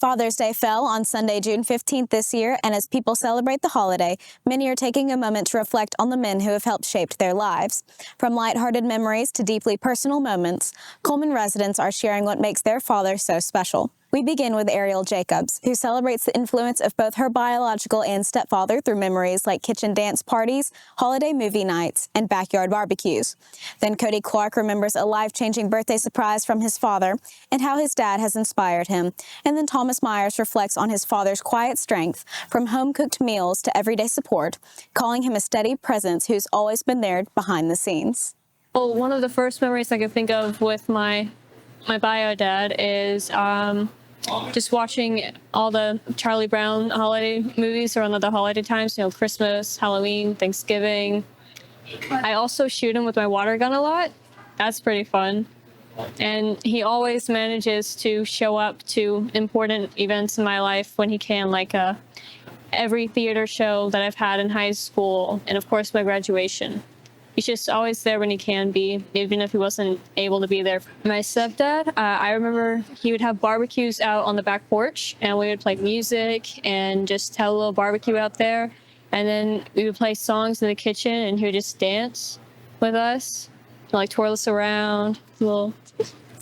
Father's Day fell on Sunday, June 15th this year, and as people celebrate the holiday, many are taking a moment to reflect on the men who have helped shape their lives. From lighthearted memories to deeply personal moments, Cullman residents are sharing what makes their father so special. We begin with Ariel Jacobs, who celebrates the influence of both her biological and stepfather through memories like kitchen dance parties, holiday movie nights, and backyard barbecues. Then Cody Clark remembers a life-changing birthday surprise from his father and how his dad has inspired him. And then Thomas Myers reflects on his father's quiet strength, from home-cooked meals to everyday support, calling him a steady presence who's always been there behind the scenes. Well, one of the first memories I can think of with my bio dad is just watching all the Charlie Brown holiday movies around the holiday times, Christmas, Halloween, Thanksgiving. I also shoot him with my water gun a lot. That's pretty fun. And he always manages to show up to important events in my life when he can, like every theater show that I've had in high school, and of course my graduation. He's just always there when he can be, even if he wasn't able to be there. My stepdad, I remember he would have barbecues out on the back porch, and we would play music and just have a little barbecue out there. And then we would play songs in the kitchen, and he would just dance with us, like twirl us around, the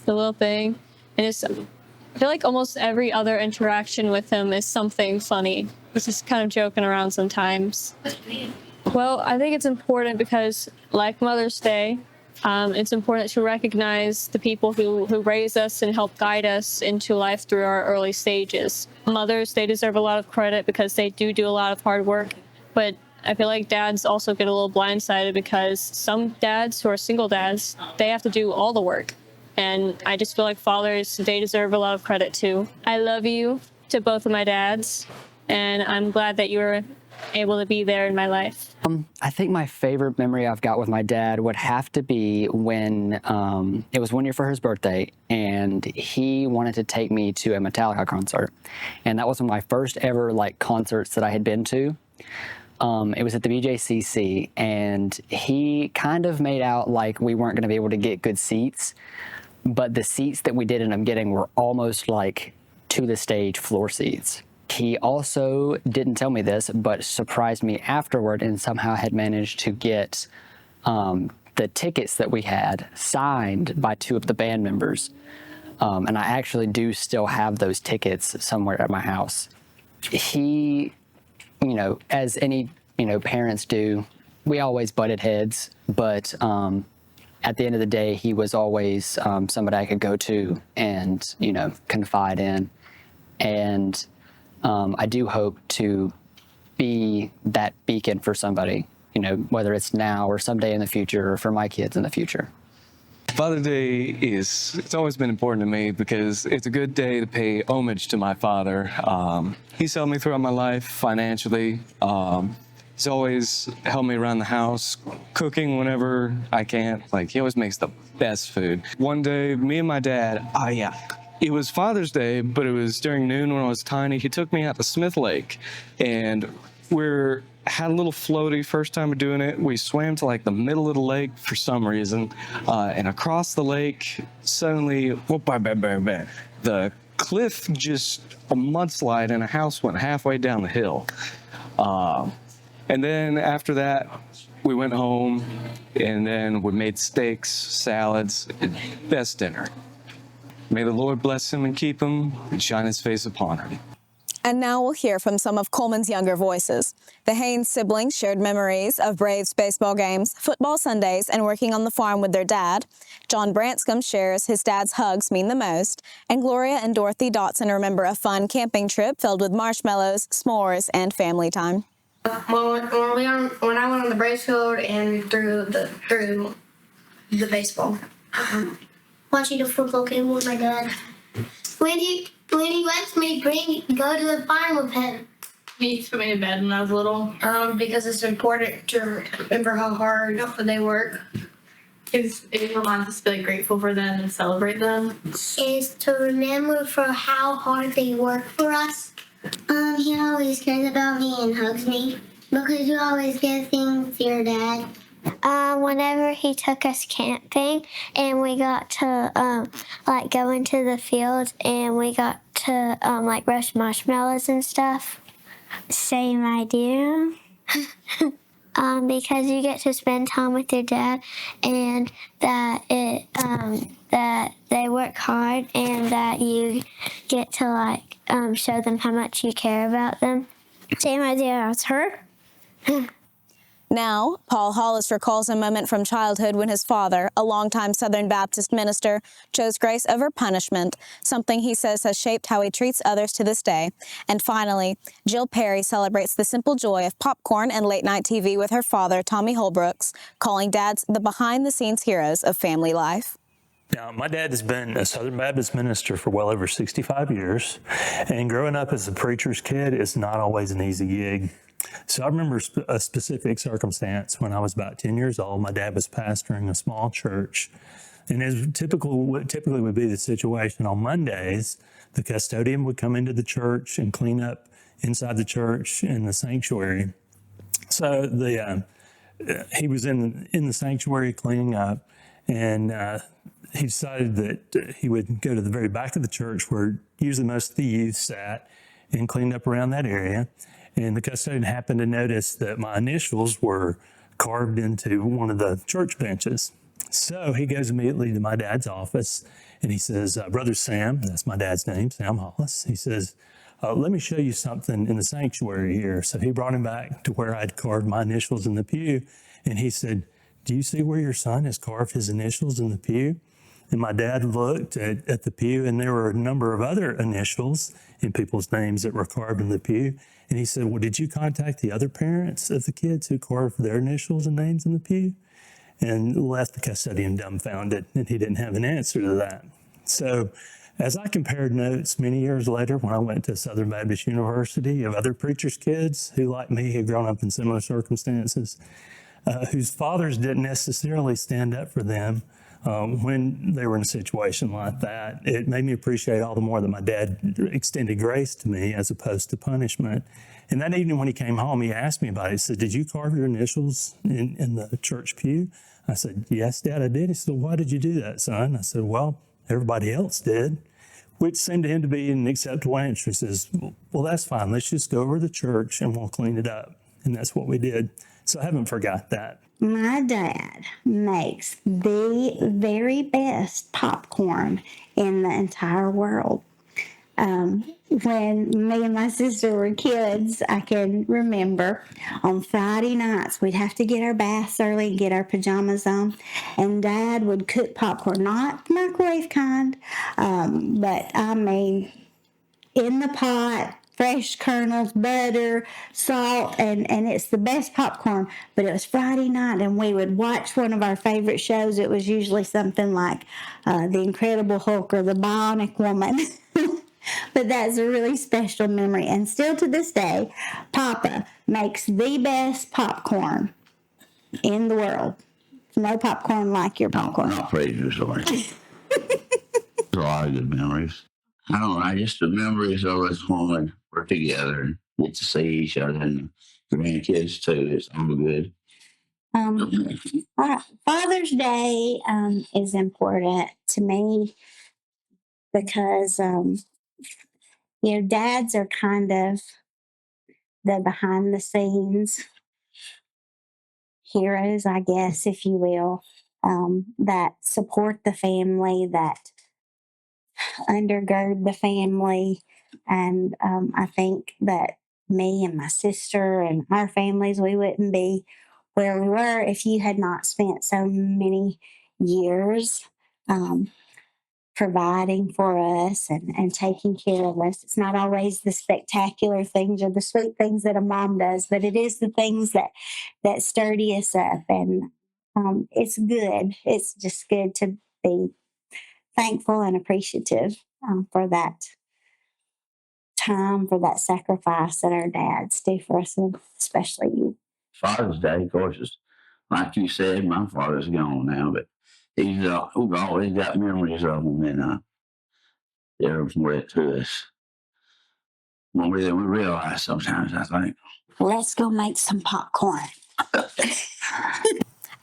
little thing. And I feel like almost every other interaction with him is something funny. He's just kind of joking around sometimes. Well, I think it's important because, like Mother's Day, it's important to recognize the people who raise us and help guide us into life through our early stages. Mothers, they deserve a lot of credit because they do a lot of hard work, but I feel like dads also get a little blindsided because some dads who are single dads, they have to do all the work. And I just feel like fathers, they deserve a lot of credit too. I love you to both of my dads, and I'm glad that you were able to be there in my life. I think my favorite memory I've got with my dad would have to be when it was 1 year for his birthday, and he wanted to take me to a Metallica concert. And that was one of my first ever concerts that I had been to. It was at the BJCC, and he kind of made out like we weren't going to be able to get good seats, but the seats that we did end up getting were almost like to the stage floor seats. He also didn't tell me this, but surprised me afterward and somehow had managed to get the tickets that we had signed by two of the band members. And I actually do still have those tickets somewhere at my house. He, as any, parents do, we always butted heads, but at the end of the day, he was always somebody I could go to and, confide in. And I do hope to be that beacon for somebody, whether it's now or someday in the future or for my kids in the future. Father's Day it's always been important to me because it's a good day to pay homage to my father. He's helped me throughout my life financially. He's always helped me around the house, cooking whenever I can. He always makes the best food. One day, me and my dad, it was Father's Day, but it was during noon when I was tiny. He took me out to Smith Lake, and had a little floaty first time of doing it. We swam to the middle of the lake for some reason, and across the lake, suddenly, the cliff just a mudslide, and a house went halfway down the hill. And then after that, we went home, and then we made steaks, salads, best dinner. May the Lord bless him and keep him and shine his face upon him. And now we'll hear from some of Cullman's younger voices. The Haynes siblings shared memories of Braves baseball games, football Sundays, and working on the farm with their dad. John Branscombe shares his dad's hugs mean the most. And Gloria and Dorothy Dotson remember a fun camping trip filled with marshmallows, s'mores, and family time. When I went on the Braves field and threw the baseball. Watching the football game with my dad. When he lets me go to the farm with him. He used to put me to bed when I was little. Because it's important to remember how hard they work. It reminds us to be grateful for them and celebrate them. Is to remember for how hard they work for us. He always cares about me and hugs me because you always give things to your dad Whenever he took us camping and we got to like go into the fields and we got to like roast marshmallows and stuff. Same idea. Because you get to spend time with your dad and that they work hard and that you get to like show them how much you care about them. Same idea as her. Now, Paul Hollis recalls a moment from childhood when his father, a longtime Southern Baptist minister, chose grace over punishment, something he says has shaped how he treats others to this day. And finally, Jill Perry celebrates the simple joy of popcorn and late-night TV with her father, Tommy Holbrooks, calling dads the behind-the-scenes heroes of family life. Now, my dad has been a Southern Baptist minister for well over 65 years, and growing up as a preacher's kid is not always an easy gig. So I remember a specific circumstance when I was about 10 years old. My dad was pastoring a small church, and as what typically would be the situation on Mondays, the custodian would come into the church and clean up inside the church in the sanctuary. So he was in the sanctuary cleaning up, and he decided that he would go to the very back of the church where usually most of the youth sat and cleaned up around that area. And the custodian happened to notice that my initials were carved into one of the church benches. So he goes immediately to my dad's office and he says, Brother Sam, that's my dad's name, Sam Hollis. He says, let me show you something in the sanctuary here. So he brought him back to where I'd carved my initials in the pew. And he said, do you see where your son has carved his initials in the pew? And my dad looked at the pew, and there were a number of other initials in people's names that were carved in the pew. And he said, well, did you contact the other parents of the kids who carved their initials and names in the pew? And left the custodian dumbfounded, and he didn't have an answer to that. So as I compared notes many years later when I went to Southern Baptist University of other preachers' kids who, like me, had grown up in similar circumstances, whose fathers didn't necessarily stand up for them when they were in a situation like that, it made me appreciate all the more that my dad extended grace to me as opposed to punishment. And that evening when he came home, he asked me about it. He said, did you carve your initials in the church pew? I said, yes, Dad, I did. He said, why did you do that, son? I said, well, everybody else did, which seemed to him to be an acceptable answer. He says, well, that's fine. Let's just go over to church and we'll clean it up. And that's what we did. So I haven't forgot that. My dad makes the very best popcorn in the entire world. When me and my sister were kids, I can remember on Friday nights, we'd have to get our baths early and get our pajamas on. And Dad would cook popcorn, not microwave kind, but I mean, in the pot, fresh kernels, butter, salt, and it's the best popcorn. But it was Friday night, and we would watch one of our favorite shows. It was usually something like The Incredible Hulk or The Bionic Woman. But that's a really special memory. And still to this day, Papa makes the best popcorn in the world. No popcorn like your popcorn. Not praise sorry. There's a lot of good memories. I don't know. I just the memories of us when we're together and get to see each other and the grandkids too. It's all good. Father's Day is important to me because, dads are kind of the behind the scenes heroes, I guess, if you will, that support the family, that undergird the family. And I think that me and my sister and our families, we wouldn't be where we were if you had not spent so many years providing for us and taking care of us. It's not always the spectacular things or the sweet things that a mom does, but it is the things that sturdy us up. And it's good. It's just good to be thankful and appreciative for that time, for that sacrifice that our dads do for us, and especially you. Father's Day, of course, is like you said, my father's gone now, but we've always got memories of him, and they're worth to us more than we realize sometimes, I think. Let's go make some popcorn.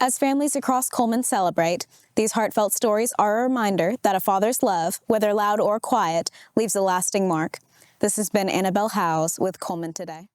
As families across Cullman celebrate, these heartfelt stories are a reminder that a father's love, whether loud or quiet, leaves a lasting mark. This has been Annabelle Howes with Cullman Today.